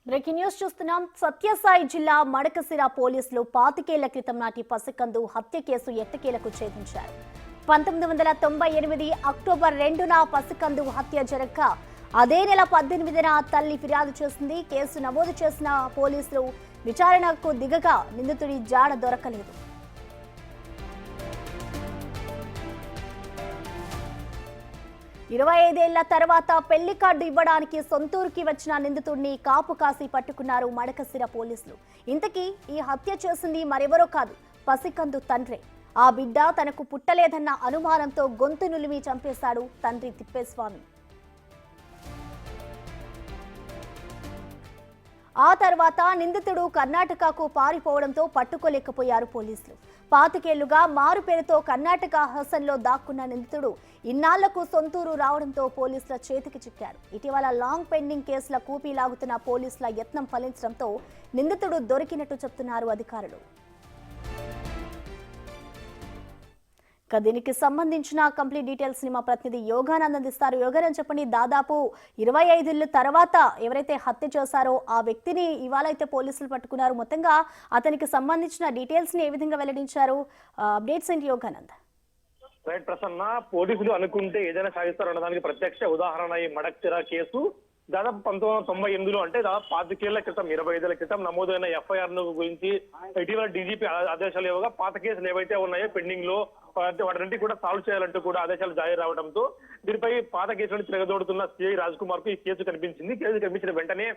Breaking news చూస్తున్నాం. సత్యసాయి జిల్లా మడకసిర పోలీసులు 25 ఏళ్ల క్రితం నాటి పసికందు హత్య కేసు ఎట్టకేలకు ఛేదించారు. 1998 అక్టోబర్ 2న పసికందు హత్య జరగగా అదే నెల 18న తల్లి ఫిర్యాదు చేసింది. కేసు నమోదు చేసిన పోలీసులు విచారణకు దిగగా నిందితుడి జాడ దొరకలేదు. 25 ఏళ్ల తర్వాత పెళ్లి కార్డు ఇవ్వడానికి సొంతూరుకి వచ్చిన నిందితుడిని కాపు కాసి పట్టుకున్నారు మడకసిర పోలీసులు. ఇంతకీ ఈ హత్య చేసింది మరెవరో కాదు, పసికందు తండ్రే. ఆ బిడ్డ తనకు పుట్టలేదన్న అనుమానంతో గొంతు నులిమి చంపేశాడు తండ్రి తిప్పేస్వామి. ఆ తర్వాత నిందితుడు కర్ణాటకకు పారిపోవడంతో పట్టుకోలేకపోయారు పోలీసులు. 25 ఏళ్లుగా మారు పేరుతో కర్ణాటక హసన్లో దాక్కున్న నిందితుడు ఇన్నాళ్లకు సొంతూరు రావడంతో పోలీసుల చేతికి చిక్కాడు. ఇటీవల లాంగ్ పెండింగ్ కేసుల కూపీ లాగుతున్న పోలీసుల యత్నం ఫలించడంతో నిందితుడు దొరికినట్టు చెప్తున్నారు అధికారులు. దీనికి సంబంధించిన కంప్లీట్ డీటెయిల్స్ ని మా ప్రతినిధి యోగానంద్ అందిస్తారు. యోగానంద్ చెప్పండి, దాదాపు 25 ఏళ్ల తర్వాత ఎవరైతే హత్య చేశారో ఆ వ్యక్తిని ఇవాళ అయితే పోలీసులు పట్టుకున్నారు. మొత్తంగా అతనికి సంబంధించిన డీటెయిల్స్ ని ఏ విధంగా వెల్లడించారు? అప్డేట్స్ ఏంటి యోగానంద్? రైట్ ప్రసన్న, పోలీసులు అనుకుంటే ఏదైనా సాధిస్తారు అన్నదానికి ప్రత్యక్ష ఉదాహరణ ఈ మడకసిర కేసు. దాదాపు 1998లో అంటే దాదాపు 25 ఏళ్ల క్రితం 25 ఏళ్ల క్రితం నమోదైన ఎఫ్ఐఆర్ గురించి ఇటీవల డీజీపీ ఆదేశాలు ఇవ్వగా పాత కేసులు ఏవైతే ఉన్నాయో పెండింగ్ లో వాటిని కూడా సాల్వ్ చేయాలంటూ కూడా ఆదేశాలు జారీ రావడంతో దీనిపై పాత కేసులను తిరగదోడుతున్న సిఐ రాజ్ కుమార్ కు ఈ కేసు కనిపించింది. కేసు కనిపించిన వెంటనే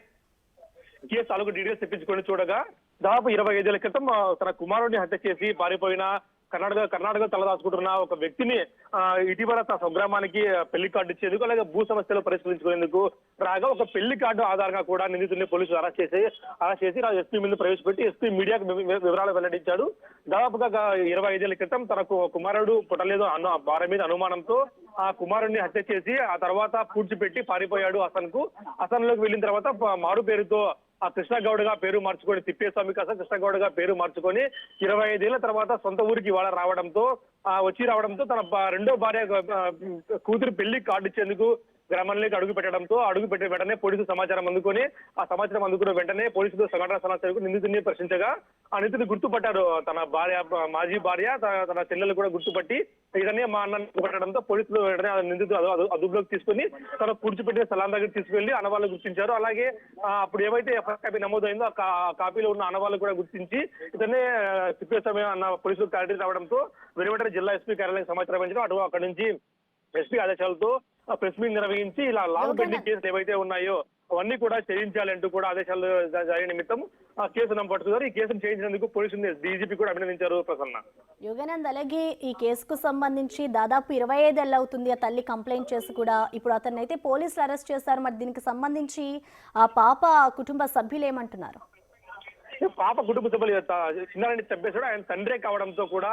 కేసు తాలూకు డీటెయిల్స్ తెప్పించుకొని చూడగా దాదాపు 25 ఏళ్ల క్రితం తన కుమారుడిని హత్య చేసి పారిపోయిన కర్ణాటక తలదాచుకుంటున్న ఒక వ్యక్తిని ఇటీవల తన స్వగ్రామానికి పెళ్లి కార్డు ఇచ్చేందుకు అలాగే భూ సమస్యలు పరిష్కరించుకునేందుకు రాగా ఒక పెళ్లి కార్డు ఆధారంగా కూడా నిందితుడిని పోలీసులు అరెస్ట్ చేసి ఎస్పీ మీద ప్రవేశపెట్టి ఎస్పీ మీడియాకు వివరాలు వెల్లడించాడు. దాదాపుగా 25 ఏళ్ల క్రితం తనకు కుమారుడు పుట్టలేదు అన్న భార్య మీద అనుమానంతో ఆ కుమారుడిని హత్య చేసి ఆ తర్వాత పూడ్చిపెట్టి పారిపోయాడు హసన్లోకి వెళ్ళిన తర్వాత మారు పేరుతో ఆ కృష్ణగౌడ్గా పేరు మార్చుకొని తిప్పేస్వామి కాస్త కృష్ణగౌడ్గా పేరు మార్చుకొని 25 ఏళ్ల తర్వాత సొంత ఊరికి రావడంతో తన రెండో భార్య కూతురు పెళ్లి కార్డు ఇచ్చేందుకు గ్రామంలోకి అడుగు పెట్టిన వెంటనే పోలీసులు సమాచారం అందుకున్న వెంటనే పోలీసులు సంఘటన స్థలానికి నిందితుడిని ప్రశ్నించగా ఆ నిందితుడిని గుర్తుపట్టారు. తన మాజీ భార్య తన చెల్లెలు కూడా గుర్తుపట్టి ఇదనే మా అన్నని పెట్టడంతో పోలీసులు వెంటనే నిందితుడు అదుపులోకి తీసుకుని తన పూడ్చిపెట్టిన స్థలం దగ్గర తీసుకెళ్లి ఆనవాళ్లు గుర్తించారు. అలాగే అప్పుడు ఏవైతే ఎఫ్ఐఆర్ కాపీ నమోదైందో ఆ కాపీలో ఉన్న ఆనవాళ్లు కూడా గుర్తించి ఇతనే తిప్పేస్వామి అన్న పోలీసులు క్లారిటీ రావడంతో వెనువెంటనే జిల్లా ఎస్పీ కార్యాలయం సమాచారం ఇచ్చారు. అక్కడి నుంచి ఎస్పీ ఆదేశాలతో ప్రెస్ మీట్ నిర్వహించి ఇలా లాంగ్ పెండింగ్ కేసులు ఏవైతే ఉన్నాయో అవన్నీ కూడా చేయించాలంటూ కూడా ఆదేశాలు జారీ నిమిత్తం ఆ కేసును పట్టుకున్నారు. ఈ కేసును చేయించినందుకు పోలీసులు డీజీపీ కూడా అభినందించారు. ప్రసన్న, యోగానంద్, అలాగే ఈ కేసుకు సంబంధించి దాదాపు 25 ఏళ్ళు అవుతుంది ఆ తల్లి కంప్లైంట్ చేసి కూడా. ఇప్పుడు అతన్ని అయితే పోలీసులు అరెస్ట్ చేశారు. మరి దీనికి సంబంధించి ఆ పాప కుటుంబ సభ్యులు ఏమంటున్నారు? పాప కుటుంబ సభ్యులు చిన్నారిని చంపేశాడు. ఆయన తండ్రే కావడంతో కూడా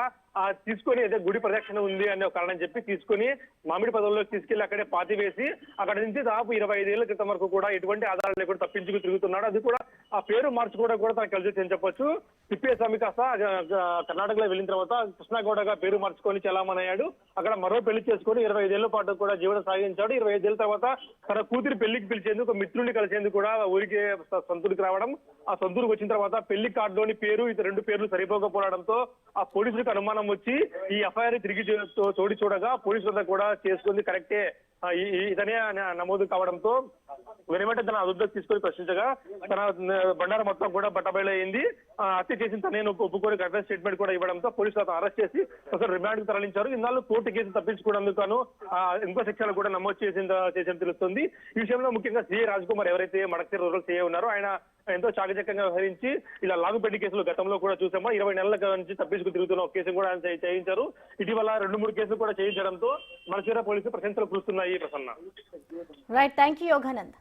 తీసుకొని ఏదో గుడి ప్రదక్షిణ ఉంది అనే ఒక కారణం చెప్పి తీసుకొని మామిడి పదవుల్లోకి తీసుకెళ్లి అక్కడే పాతి వేసి అక్కడ నుంచి దాదాపు 25 ఏళ్ల క్రితం వరకు కూడా ఎటువంటి ఆధారాలు లేకుండా తప్పించుకు తిరుగుతున్నాడు. అది కూడా ఆ పేరు మార్చుకోవడం కూడా తనకు కలిసి అని చెప్పొచ్చు. తిప్పేస్వామి కాస్త కర్ణాటకలో వెళ్ళిన తర్వాత కృష్ణగౌడగా పేరు మార్చుకొని చలామణయ్యాడు. అక్కడ మరో పెళ్లి చేసుకొని 25 ఏళ్ల పాటు కూడా జీవనం సాగించాడు. 25 ఏళ్ల తర్వాత తన కూతురి పెళ్లికి పిలిచేందుకు మిత్రుడిని కలిసేందుకు కూడా ఊరికి సొంతూరికి రావడం. ఆ సొంతూరుకు వచ్చిన తర్వాత పెళ్లి కార్డులోని పేరు ఇతర 2 పేర్లు సరిపోకపోవడంతో ఆ పోలీసులకు అనుమానం వచ్చి ఈ ఎఫ్ఐఆర్ తిరిగి చూడగా పోలీసులంతా కూడా చేసుకుంది కరెక్టే, ఇతనే నమోదు కావడంతో వెనువెంట తన అదుపులోకి తీసుకొని ప్రశ్నించగా తన బండారం మొత్తం కూడా బట్టబయలు అయింది. హత్య చేసిన తనేను ఒప్పుకొని కరెక్ట్ స్టేట్మెంట్ కూడా ఇవ్వడంతో పోలీసులు అతను అరెస్ట్ చేసి అసలు రిమాండ్ కు తరలించారు. ఇన్నాళ్ళు కోర్టు కేసు తప్పించుకోవడానికి ఇంకో సెక్షన్లు కూడా నమోదు చేసిన తెలుస్తుంది. ఈ విషయంలో ముఖ్యంగా సిఐ రాజ్ కుమార్ ఎవరైతే మడకసిర రూరల్ సిఐ ఉన్నారో ఆయన ఎంతో చాకచక్యంగా వ్యవహరించి ఇలా లాంగ్ పెండింగ్ కేసులు గతంలో కూడా చూసామో 20 నెలల నుంచి తప్పించుకు తిరుగుతున్న ఒక కేసు కూడా ఆయన చేయించారు. ఇటీవల 2-3 కేసులు కూడా చేయించడంతో మడకసిర పోలీసులు ప్రశంసలు కురుస్తున్నాయి. Prasanna, right, thank you Yoganand.